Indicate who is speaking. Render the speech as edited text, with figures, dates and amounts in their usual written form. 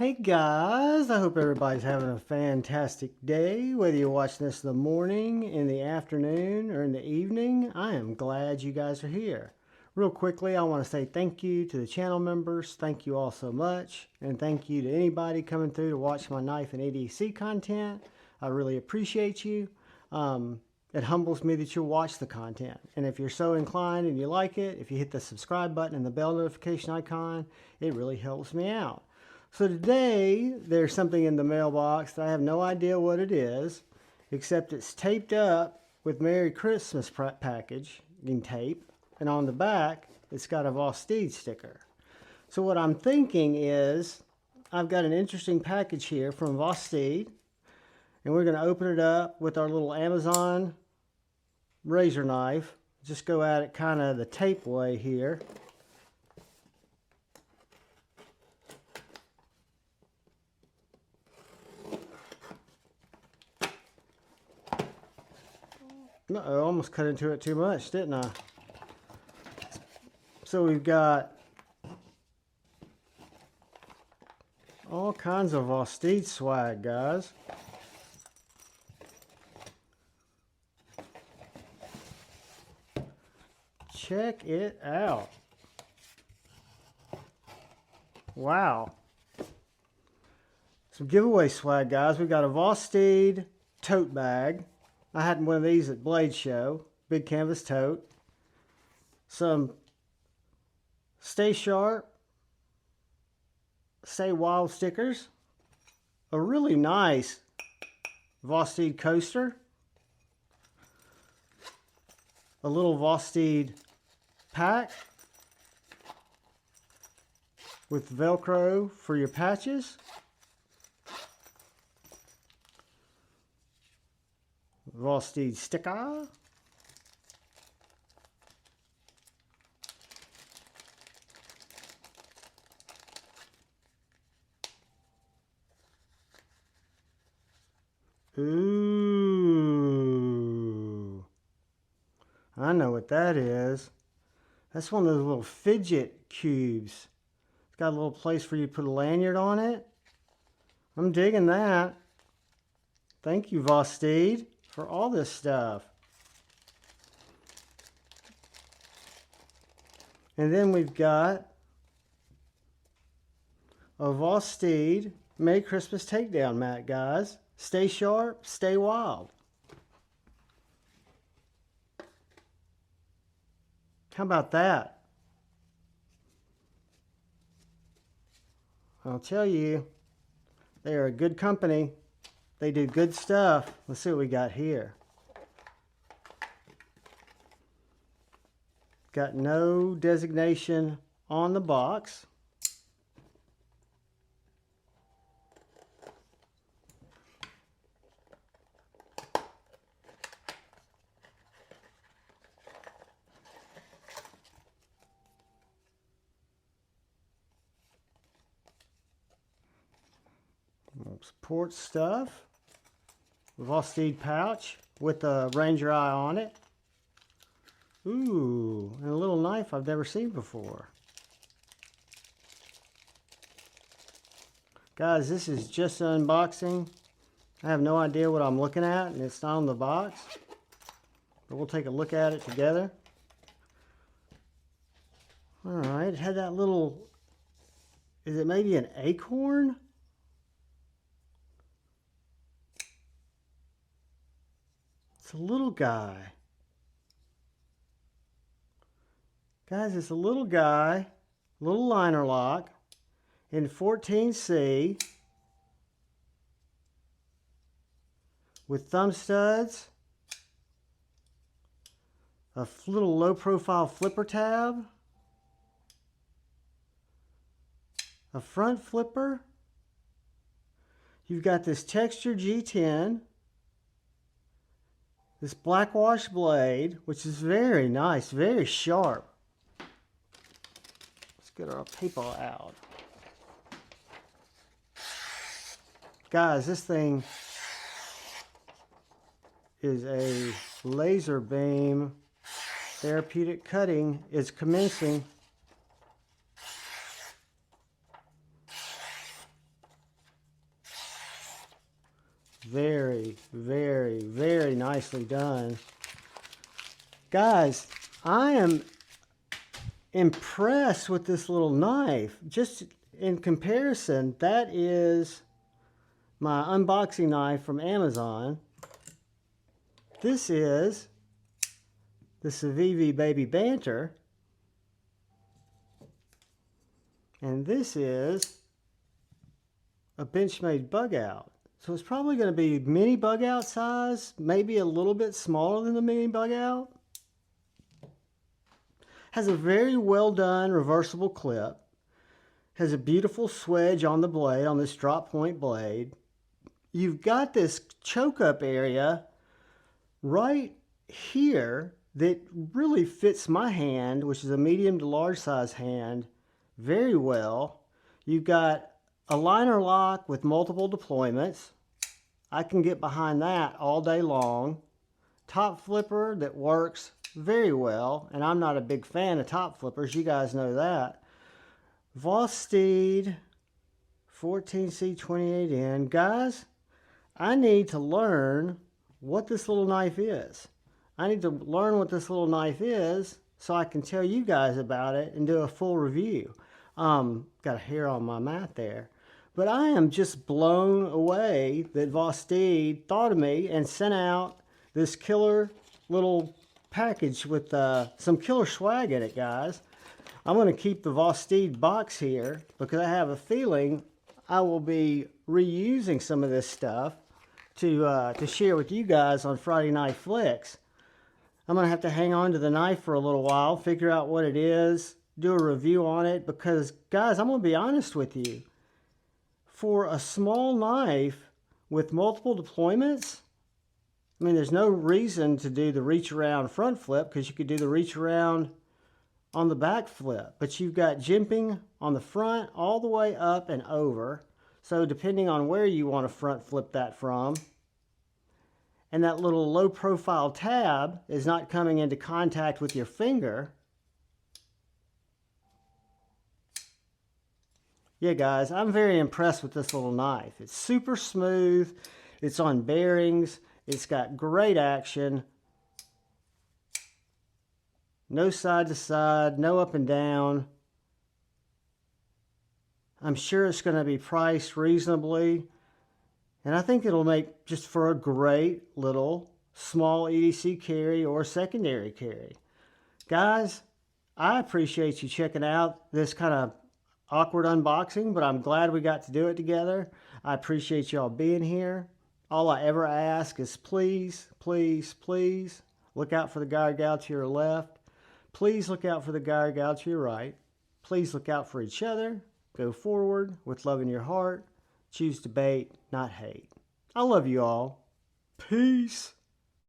Speaker 1: Hey guys, I hope everybody's having a fantastic day. Whether you're watching this in the morning, in the afternoon, or in the evening, I am glad you guys are here. Real quickly, I want to say thank you to the channel members. Thank you all so much. And thank you to anybody coming through to watch my knife and ADC content. I really appreciate you. It humbles me that you'll watch the content. And if you're so inclined and you like it, if you hit the subscribe button and the bell notification icon, it really helps me out. So today, there's something in the mailbox that I have no idea what it is, except it's taped up with Merry Christmas packaging tape, and on the back, it's got a Vosteed sticker. So what I'm thinking is, I've got an interesting package here from Vosteed, and we're going to open it up with our little Amazon razor knife. Just go at it kind of the tape way here. No, I almost cut into it too much, didn't I? So we've got all kinds of Vosteed swag, guys. Check it out. Wow. Some giveaway swag, guys. We got a Vosteed tote bag. I had one of these at Blade Show. Big canvas tote. Some Stay Sharp, Stay Wild stickers. A really nice Vosteed coaster. A little Vosteed pack with Velcro for your patches. Vosteed sticker. Ooh. I know what that is. That's one of those little fidget cubes. It's got a little place for you to put a lanyard on it. I'm digging that. Thank you, Vosteed, for all this stuff. And then we've got a Vosteed Merry Christmas takedown mat, guys. Stay sharp, stay wild. How about that? I'll tell you, they are a good company. They do good stuff. Let's see what we got here. Got no designation on the box. Support stuff. Vosteed pouch with a Ranger eye on it. Ooh, and a little knife I've never seen before. Guys, this is just an unboxing. I have no idea what I'm looking at, and it's not on the box. But we'll take a look at it together. Alright, it had that little, is it maybe an acorn? It's a little guy. Guys, it's a little guy, little liner lock in 14C with thumb studs, a little low profile flipper tab, a front flipper. You've got this texture G10, this black wash blade, which is very nice, very sharp. Let's get our paper out. Guys, this thing is a laser beam. Therapeutic cutting is commencing. very, very, very nicely done. Guys, I am impressed with this little knife. Just in comparison, that is my unboxing knife from Amazon. This is the Civivi Baby Banter. And this is a Benchmade Bug Out. So it's probably going to be mini Bug Out size, maybe a little bit smaller than the mini Bug Out. Has a very well done reversible clip. Has a beautiful swedge on the blade, on this drop point blade. You've got this choke up area right here that really fits my hand, which is a medium to large size hand, very well. You've got a liner lock with multiple deployments. I can get behind that all day long. Top flipper that works very well, and I'm not a big fan of top flippers, you guys know that. Vosteed 14C28N. Guys, I need to learn what this little knife is. I need to learn what this little knife is so I can tell you guys about it and do a full review. Got a hair on my mat there. But I am just blown away that Vosteed thought of me and sent out this killer little package with some killer swag in it, guys. I'm going to keep the Vosteed box here because I have a feeling I will be reusing some of this stuff to share with you guys on Friday Night Flicks. I'm going to have to hang on to the knife for a little while, figure out what it is, do a review on it, because, guys, I'm going to be honest with you. For a small knife with multiple deployments, I mean, there's no reason to do the reach around front flip because you could do the reach around on the back flip. But you've got jimping on the front all the way up and over. So depending on where you want to front flip that from. And that little low profile tab is not coming into contact with your finger. Yeah, guys, I'm very impressed with this little knife. It's super smooth. It's on bearings. It's got great action. No side to side, no up and down. I'm sure it's going to be priced reasonably. And I think it'll make just for a great little small EDC carry or secondary carry. Guys, I appreciate you checking out this kind of awkward unboxing, but I'm glad we got to do it together. I appreciate y'all being here. All I ever ask is please, please, please look out for the guy or gal to your left. Please look out for the guy or gal to your right. Please look out for each other. Go forward with love in your heart. Choose debate, not hate. I love you all. Peace.